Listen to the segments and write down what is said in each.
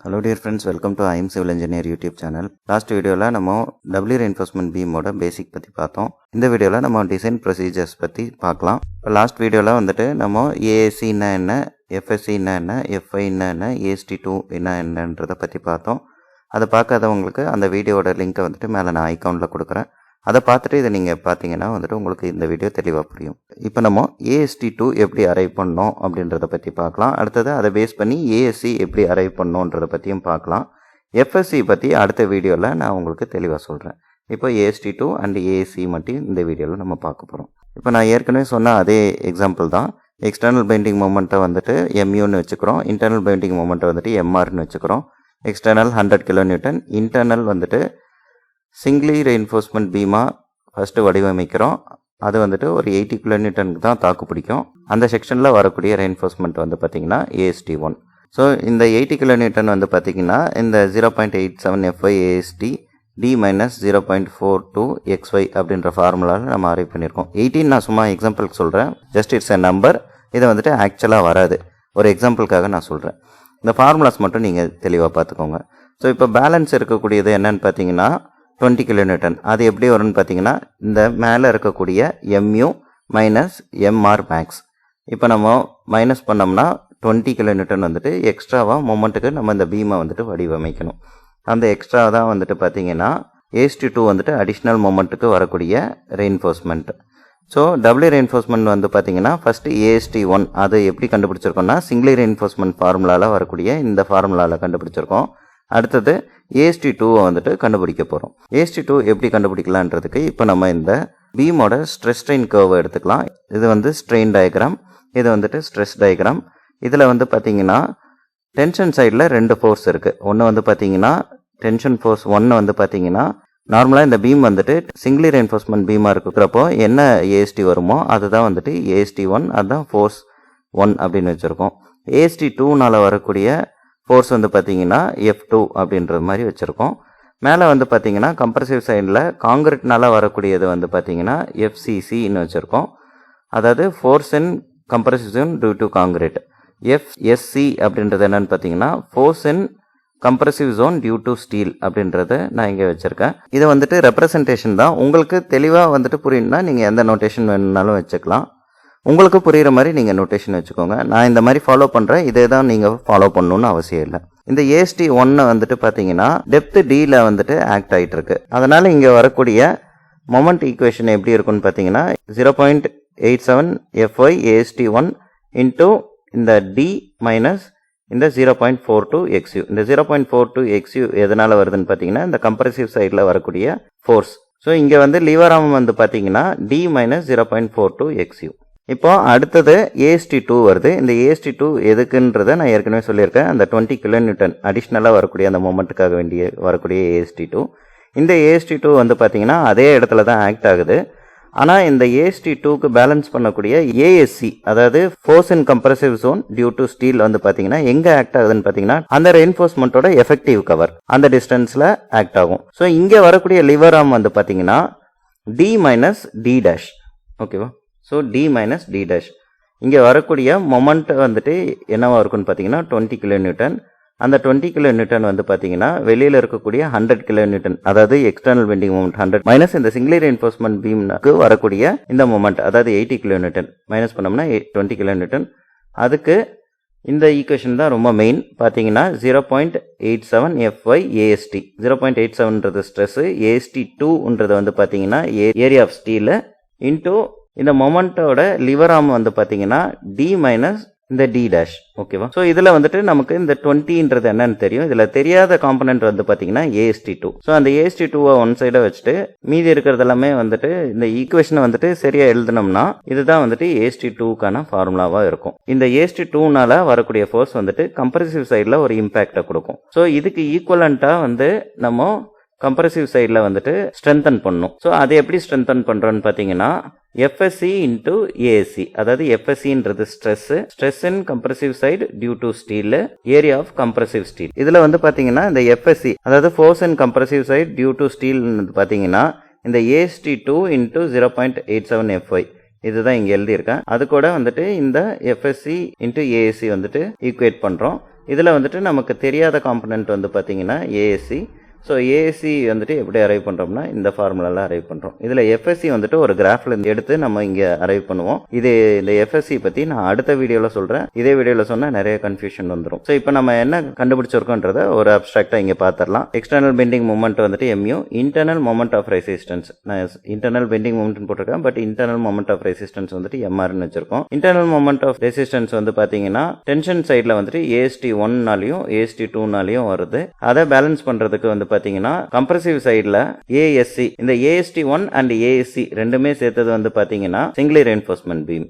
Hello dear friends, welcome to I am Civil Engineer YouTube channel. Last videoல நம்ம W reinforcement beam ஓட basic பத்தி பார்த்தோம். இந்த வீடியோல நம்ம design procedures பத்தி பார்க்கலாம். லாஸ்ட் வீடியோல வந்துட்டு நம்ம AAC என்ன, FSC என்ன, FI என்ன, AST2 என்னன்றத பத்தி பார்த்தோம். அதை பார்க்காதவங்களுக்கு அந்த வீடியோட லிங்கை வந்துட்டு மேலே நான் ஐகானில் கொடுக்குறேன். அதை பார்த்துட்டு இதை நீங்கள் பார்த்தீங்கன்னா வந்துட்டு உங்களுக்கு இந்த வீடியோ தெளிவாக புரியும். இப்போ நம்ம AST2 எப்படி அரைவ் பண்ணோம் அப்படின்றத பற்றி பார்க்கலாம். அடுத்தது அதை பேஸ் பண்ணி ASC எப்படி அரைவ் பண்ணோன்றதை பற்றியும் பார்க்கலாம். FSC பற்றி அடுத்த வீடியோவில் நான் உங்களுக்கு தெளிவாக சொல்கிறேன். இப்போ AST2 அண்ட் ASC மட்டும் இந்த வீடியோவில் நம்ம பார்க்க போகிறோம். இப்போ நான் ஏற்கனவே சொன்ன அதே எக்ஸாம்பிள் தான். எக்ஸ்டர்னல் பெண்டிங் மொமெண்ட்டை வந்துட்டு MUன்னு வச்சுக்கிறோம், இன்டர்னல் பெண்டிங் மொமெண்ட்டை வந்துட்டு MRன்னு வச்சுக்கிறோம். எக்ஸ்டர்னல் 100 kN, இன்டர்னல் வந்துட்டு சிங்கிளி ரெயின்ஃபோர்ஸ்மெண்ட் பீமாக ஃபஸ்ட்டு வடிவமைக்கிறோம். அது வந்துட்டு ஒரு 80 kN தான் தாக்கு பிடிக்கும். அந்த செக்ஷனில் வரக்கூடிய ரெயின்ஃபோர்ஸ்மெண்ட் வந்து பார்த்திங்கன்னா AST1. ஸோ இந்த 80 kN வந்து பார்த்திங்கன்னா இந்த 0.87 FY AST D-0.42 XY அப்படின்ற ஃபார்முலாவில் நம்ம அரைவ் பண்ணியிருக்கோம். 18 நான் சும்மா எக்ஸாம்பிளுக்கு சொல்கிறேன், ஜஸ்ட் இட்ஸ் எ நம்பர். இதை வந்துட்டு ஆக்சுவலாக வராது, ஒரு எக்ஸாம்பிளுக்காக நான் சொல்கிறேன். இந்த ஃபார்முலாஸ் மட்டும் நீங்கள் தெளிவாக பார்த்துக்கோங்க. ஸோ இப்போ பேலன்ஸ் இருக்கக்கூடியது என்னன்னு பார்த்தீங்கன்னா 20 kN. அது எப்படி வரும்னு பார்த்தீங்கன்னா இந்த மேலே இருக்கக்கூடிய MU மைனஸ் MR மேக்ஸ். இப்போ நம்ம மைனஸ் பண்ணோம்னா 20 kN வந்துட்டு எக்ஸ்ட்ராவாக மொமெண்ட்டுக்கு நம்ம இந்த பீமை வந்துட்டு வடிவமைக்கணும். அந்த எக்ஸ்ட்ரா தான் வந்துட்டு பார்த்தீங்கன்னா AST2 வந்துட்டு அடிஷ்னல் மொமெண்ட்டுக்கு வரக்கூடிய ரெயின்ஃபோர்ஸ்மெண்ட். ஸோ டபுள்யூ ரெயின்ஃபோர்ஸ்மெண்ட் வந்து பார்த்தீங்கன்னா ஃபஸ்ட்டு AST1 அது எப்படி கண்டுபிடிச்சிருக்கோம்னா சிங்கிளி ரெயின்ஃபோர்ஸ்மெண்ட் ஃபார்முலாவில் வரக்கூடிய இந்த ஃபார்முலாவில் கண்டுபிடிச்சிருக்கோம். அடுத்தது AST2 வந்துட்டு கண்டுபிடிக்க போகிறோம். AST2 எப்படி கண்டுபிடிக்கலான்றதுக்கு இப்போ நம்ம இந்த பீமோட ஸ்ட்ரெஸ் ஸ்ட்ரெயின் கர்வை எடுத்துக்கலாம். இது வந்து ஸ்ட்ரெயின் டயக்ராம், இது வந்துட்டு ஸ்ட்ரெஸ் டயக்ராம். இதில் வந்து பார்த்தீங்கன்னா டென்ஷன் சைடில் 2 ஃபோர்ஸ் இருக்குது. ஒன்று வந்து பார்த்தீங்கன்னா டென்ஷன் ஃபோர்ஸ் 1 வந்து பார்த்தீங்கன்னா நார்மலாக இந்த பீம் வந்துட்டு சிங்கிளி ரெயின்ஃபோர்ஸ்மெண்ட் பீமாக இருக்கிறப்போ என்ன AST வருமோ அதுதான் வந்துட்டு AST1, அதுதான் ஃபோர்ஸ் 1 அப்படின்னு வச்சுருக்கோம். AST2னால் வரக்கூடிய ஃபோர்ஸ் வந்து பார்த்தீங்கன்னா F2 அப்படின்ற மாதிரி வச்சுருக்கோம். மேலே வந்து பார்த்தீங்கன்னா கம்ப்ரசிவ் சைடில் காங்கிரீட்னால வரக்கூடியது வந்து பார்த்தீங்கன்னா FCCன்னு வச்சுருக்கோம். அதாவது force in compressive zone due to concrete. FSC அப்படின்றது என்னன்னு பார்த்தீங்கன்னா force in compressive zone due to steel அப்படின்றத நான் இங்கே வச்சுருக்கேன். இது வந்துட்டு ரெப்ரசன்டேஷன் தான். உங்களுக்கு தெளிவாக வந்துட்டு புரியணும்னா நீங்கள் எந்த நோட்டேஷன் வேணும்னாலும் வச்சுக்கலாம். உங்களுக்கு புரிகிற மாதிரி நீங்கள் நோட்டேஷன் வச்சுக்கோங்க. நான் இந்த மாதிரி ஃபாலோ பண்ணுறேன், இதே தான் நீங்கள் ஃபாலோ பண்ணணும்னு அவசியம் இல்லை. இந்த AST1 வந்துட்டு பார்த்தீங்கன்னா டெப்த் Dயில் வந்துட்டு ஆக்ட் ஆகிட்டு இருக்கு. அதனால் இங்கே வரக்கூடிய மொமெண்ட் ஈக்குவேஷன் எப்படி இருக்குன்னு பார்த்தீங்கன்னா 0.87 FY AST1 இன்ட்டு இந்த D மைனஸ் இந்த 0.42 XU. இந்த 0.42 XU எதனால் வருதுன்னு பார்த்தீங்கன்னா இந்த கம்ப்ரசிவ் சைடில் வரக்கூடிய ஃபோர்ஸ். ஸோ இங்கே வந்து லிவர் ஆர்ம் வந்து பார்த்தீங்கன்னா D மைனஸ் 0.42 XU. இப்போ அடுத்தது AST2 வருது. இந்த AST2 எதுக்குன்றதை நான் ஏற்கனவே சொல்லியிருக்கேன். அந்த 20 kN அடிஷ்னலாக வரக்கூடிய அந்த மொமெண்ட்டுக்காக வேண்டிய வரக்கூடிய AST2. இந்த AST2 வந்து பார்த்தீங்கன்னா அதே இடத்துல தான் ஆக்ட் ஆகுது. ஆனால் இந்த AST2க்கு பேலன்ஸ் பண்ணக்கூடிய ASC, அதாவது force in compressive zone due to steel வந்து பார்த்தீங்கன்னா எங்கே ஆக்ட் ஆகுதுன்னு பார்த்தீங்கன்னா அந்த ரெயின்ஃபோர்ஸ்மெண்ட்டோட எஃபெக்டிவ் கவர் அந்த டிஸ்டன்ஸில் ஆக்ட் ஆகும். ஸோ இங்கே வரக்கூடிய லிவர் ஆர்ம் வந்து பார்த்தீங்கன்னா D மைனஸ் D டேஷ். ஓகேவா? So D minus D dash. இங்கே வரக்கூடிய மொமெண்ட் வந்துட்டு என்னவா இருக்குன்னு பார்த்தீங்கன்னா 20 kN. அந்த 20 kN வந்து பார்த்தீங்கன்னா வெளியில் இருக்கக்கூடிய 100 kN, அதாவது எக்ஸ்டர்னல் பெண்டிங் மொமெண்ட் 100 மைனஸ் இந்த சிங்கிளி ரெயின்ஃபோர்ஸ்மெண்ட் பீம்க்கு வரக்கூடிய இந்த மொமெண்ட், அதாவது 80 kN மைனஸ் பண்ணோம்னா 20 kN. அதுக்கு இந்த ஈக்குவேஷன் தான் ரொம்ப மெயின். பார்த்தீங்கன்னா 0.87 FY AST. 0.87ன்றது ஸ்ட்ரெஸ்ஸு, AST2ன்றது வந்து பார்த்தீங்கன்னா ஏரியா ஆஃப் ஸ்டீலு இன்டூ இந்த மொமெண்ட்டோட லிவர் ஆர்ம் வந்து பார்த்தீங்கன்னா D மைனஸ் இந்த D டேஷ். ஓகேவா? ஸோ இதில் வந்துட்டு நமக்கு இந்த 20ன்றது என்னன்னு தெரியும். இதில் தெரியாத காம்பனண்ட் வந்து பார்த்தீங்கன்னா AST2. ஸோ அந்த AST2வை ஒன் சைடை வச்சுட்டு மீதி இருக்கிறது எல்லாமே வந்துட்டு இந்த ஈக்குவேஷனை வந்துட்டு சரியாக எழுதினோம்னா இதுதான் வந்துட்டு AST2க்கான ஃபார்முலாவாக இருக்கும். இந்த AST2னால வரக்கூடிய ஃபோர்ஸ் வந்துட்டு கம்ப்ரசிவ் சைடில் ஒரு இம்பேக்டை கொடுக்கும். ஸோ இதுக்கு ஈக்குவலண்ட்டாக வந்து நம்ம கம்ப்ரசிவ் சைடில் வந்துட்டு ஸ்ட்ரென்தன் பண்ணணும். ஸோ அதை எப்படி ஸ்ட்ரென்தன் பண்ணுறோன்னு பார்த்தீங்கன்னா FSC இன்டூ ASC, அதாவது FSCன்றது stress in compressive side due to steel, area of compressive steel. இதில் வந்து பார்த்தீங்கன்னா இந்த FSC, அதாவது force in compressive side due to steel பார்த்தீங்கன்னா இந்த AST2 இன்டூ 0.87 FY இதுதான் இங்கே எழுதியிருக்கேன். அது கூட வந்துட்டு இந்த FSC இன்டூ ASC வந்துட்டு ஈக்குவேட் பண்ணுறோம். இதில் வந்துட்டு நமக்கு தெரியாத காம்பனண்ட் வந்து பார்த்திங்கன்னா ஏஎஸ்சி. ஸோ ஏஎஸ்சி வந்துட்டு எப்படி அரைவ் பண்ணுறோம்னா இந்த ஃபார்முலாவில் அரைவ் பண்ணுறோம். இதில் எஃப்எஸ்சி வந்துட்டு ஒரு கிராஃபில் எடுத்து நம்ம இங்கே அரைவ் பண்ணுவோம். இந்த எஃப்எஸ்சி பற்றி நான் அடுத்த வீடியோவில் சொல்கிறேன். இதே வீடியோவில் சொன்னால் நிறைய கன்ஃபியூஷன் வந்துடும். ஸோ இப்போ நம்ம என்ன கண்டுபிடிச்சிருக்கோன்றத ஒரு அப்ஸ்ட்ராக்டாக இங்கே பார்த்துடலாம். எக்ஸ்டர்னல் பெண்டிங் மூமெண்ட் வந்துட்டு M U, internal moment of resistance. நான் இன்டர்னல் பெண்டிங் மூமெண்ட் போட்டிருக்கேன், but internal moment of resistance வந்துட்டு எம்ஆர்னு வச்சிருக்கோம். இன்டர்னல் மொமெண்ட் ஆஃப் ரெசிஸ்டன்ஸ் வந்து பார்த்தீங்கன்னா டென்ஷன் சைடில் வந்துட்டு ஏஎஸ்டி 1நாலையும் ஏஎஸ்டி 2நாலையும் வருது. அதை பேலன்ஸ் பண்ணுறதுக்கு வந்து பார்த்தீங்கன்னா கம்ப்ரசிவ் சைடில் ஏஎஸ்சி, இந்த ஏஎஸ்டி 1 அண்ட் ஏஎஸ்சி ரெண்டுமே சேர்த்தது வந்து பார்த்தீங்கன்னா சிங்கிளி ரெயின்ஃபோர்ஸ்மெண்ட் பீம்.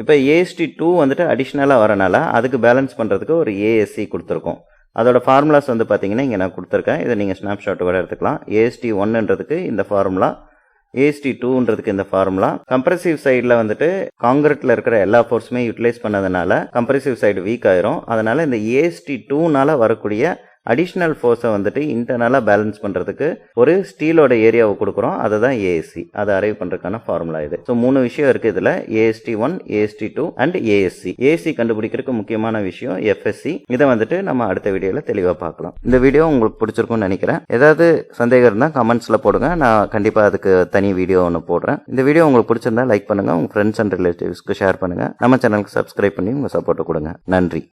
இப்போ ஏஎஸ்டி 2 வந்துட்டு அடிஷ்னலாக வரனால அதுக்கு பேலன்ஸ் பண்ணுறதுக்கு ஒரு ஏஎஸ்சி கொடுத்துருக்கோம். அதோட ஃபார்முலாஸ் வந்து பார்த்தீங்கன்னா இங்கே நான் கொடுத்துருக்கேன். இதை நீங்கள் ஸ்னாப்ஷாட் கூட எடுத்துக்கலாம். ஏஎஸ்டி 1ன்றதுக்கு இந்த ஃபார்முலா, ஏஎஸ்டி 2ன்றதுக்கு இந்த ஃபார்முலா. கம்ப்ரசிவ் சைடில் வந்துட்டு காங்கிரீட்டில் இருக்கிற எல்லா ஃபோர்ஸுமே யூட்டிலைஸ் பண்ணதுனால கம்ப்ரசிவ் சைடு வீக் ஆயிரும். அதனால இந்த ஏஎஸ்டி 2னால வரக்கூடிய அடிஷ்னல் ஃபோர்ஸை வந்துட்டு இன்டர்னலாக பேலன்ஸ் பண்ணுறதுக்கு ஒரு ஸ்டீலோட ஏரியாவை கொடுக்குறோம். அதை தான் ஏஎஸ்சி, அதை அரைவ் பண்ணுறதுக்கான ஃபார்முலா இது. ஸோ 3 விஷயம் இருக்குது இதில், AST 1, AST 2 and ASC. ASC கண்டுபிடிக்கிறதுக்கு முக்கியமான விஷயம் எஃப்எஸ்சி. இதை வந்துட்டு நம்ம அடுத்த வீடியோவில் தெளிவாக பார்க்கலாம். இந்த வீடியோ உங்களுக்கு பிடிச்சிருக்கும்னு நினைக்கிறேன். ஏதாவது சந்தேகம் இருந்தால் கமெண்ட்ஸில் போடுங்க, நான் கண்டிப்பாக அதுக்கு தனி வீடியோ ஒன்று போடுறேன். இந்த வீடியோ உங்களுக்கு பிடிச்சிருந்தா லைக் பண்ணுங்கள், உங்கள் ஃப்ரெண்ட்ஸ் அண்ட் ரிலேட்டிவ்ஸ்க்கு ஷேர் பண்ணுங்கள். நம்ம சேனலுக்கு சப்ஸ்கிரைப் பண்ணி உங்கள் சப்போர்ட்டை கொடுங்க. நன்றி.